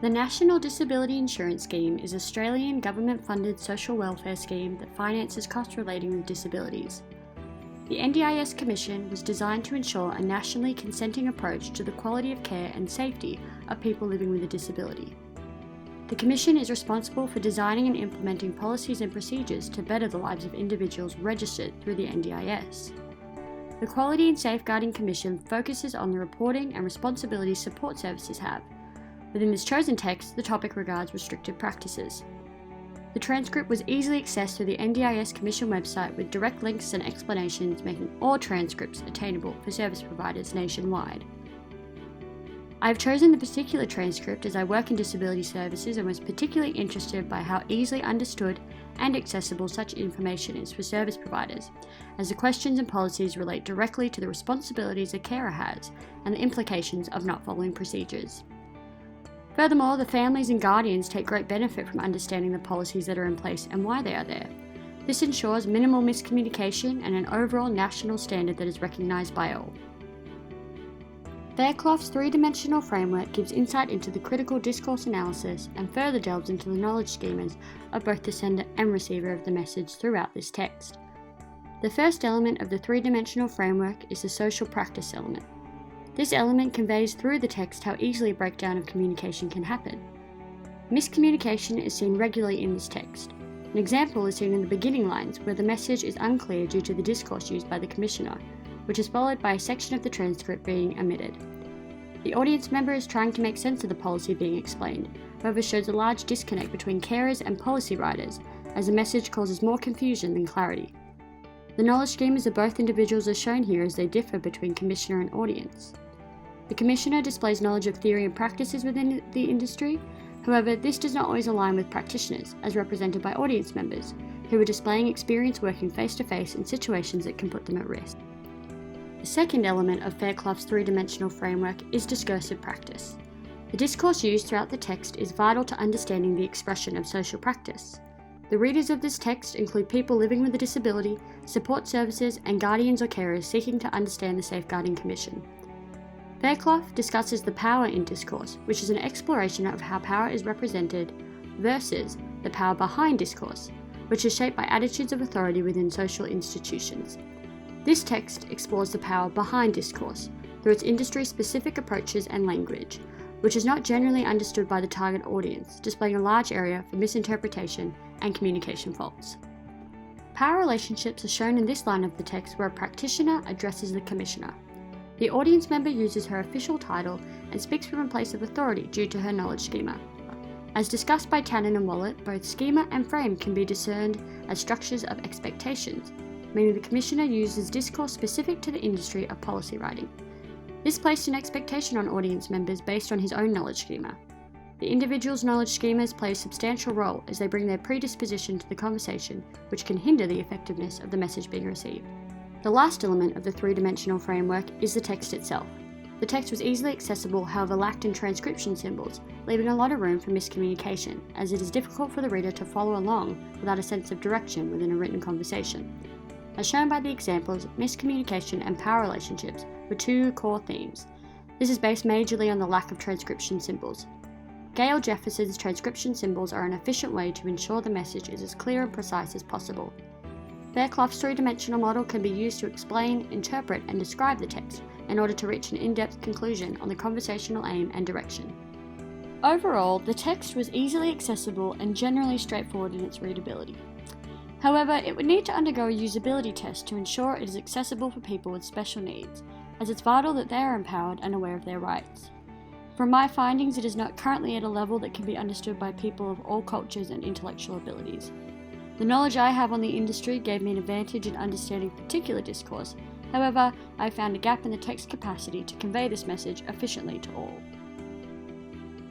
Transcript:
The National Disability Insurance Scheme is an Australian government-funded social welfare scheme that finances costs relating with disabilities. The NDIS Commission was designed to ensure a nationally consenting approach to the quality of care and safety of people living with a disability. The Commission is responsible for designing and implementing policies and procedures to better the lives of individuals registered through the NDIS. The Quality and Safeguarding Commission focuses on the reporting and responsibilities support services have. Within this chosen text, the topic regards restricted practices. The transcript was easily accessed through the NDIS Commission website with direct links and explanations, making all transcripts attainable for service providers nationwide. I have chosen the particular transcript as I work in disability services and was particularly interested by how easily understood and accessible such information is for service providers, as the questions and policies relate directly to the responsibilities a carer has and the implications of not following procedures. Furthermore, the families and guardians take great benefit from understanding the policies that are in place and why they are there. This ensures minimal miscommunication and an overall national standard that is recognised by all. Fairclough's three-dimensional framework gives insight into the critical discourse analysis and further delves into the knowledge schemas of both the sender and receiver of the message throughout this text. The first element of the three-dimensional framework is the social practice element. This element conveys through the text how easily a breakdown of communication can happen. Miscommunication is seen regularly in this text. An example is seen in the beginning lines where the message is unclear due to the discourse used by the Commissioner, which is followed by a section of the transcript being omitted. The audience member is trying to make sense of the policy being explained, however shows a large disconnect between carers and policy writers, as the message causes more confusion than clarity. The knowledge schemas of both individuals are shown here as they differ between Commissioner and audience. The Commissioner displays knowledge of theory and practices within the industry, however this does not always align with practitioners, as represented by audience members, who are displaying experience working face-to-face in situations that can put them at risk. The second element of Fairclough's three-dimensional framework is discursive practice. The discourse used throughout the text is vital to understanding the expression of social practice. The readers of this text include people living with a disability, support services, and guardians or carers seeking to understand the Safeguarding Commission. Fairclough discusses the power in discourse, which is an exploration of how power is represented, versus the power behind discourse, which is shaped by attitudes of authority within social institutions. This text explores the power behind discourse through its industry-specific approaches and language, which is not generally understood by the target audience, displaying a large area for misinterpretation and communication faults. Power relationships are shown in this line of the text where a practitioner addresses the Commissioner. The audience member uses her official title and speaks from a place of authority due to her knowledge schema. As discussed by Tannen and Wallet, both schema and frame can be discerned as structures of expectations, meaning the Commissioner uses discourse specific to the industry of policy writing. This placed an expectation on audience members based on his own knowledge schema. The individual's knowledge schemas play a substantial role as they bring their predisposition to the conversation, which can hinder the effectiveness of the message being received. The last element of the three-dimensional framework is the text itself. The text was easily accessible, however lacked in transcription symbols, leaving a lot of room for miscommunication, as it is difficult for the reader to follow along without a sense of direction within a written conversation. As shown by the examples, miscommunication and power relationships were two core themes. This is based majorly on the lack of transcription symbols. Gail Jefferson's transcription symbols are an efficient way to ensure the message is as clear and precise as possible. Fairclough's three-dimensional model can be used to explain, interpret, and describe the text in order to reach an in-depth conclusion on the conversational aim and direction. Overall, the text was easily accessible and generally straightforward in its readability. However, it would need to undergo a usability test to ensure it is accessible for people with special needs, as it's vital that they are empowered and aware of their rights. From my findings, it is not currently at a level that can be understood by people of all cultures and intellectual abilities. The knowledge I have on the industry gave me an advantage in understanding particular discourse, however, I found a gap in the text capacity to convey this message efficiently to all.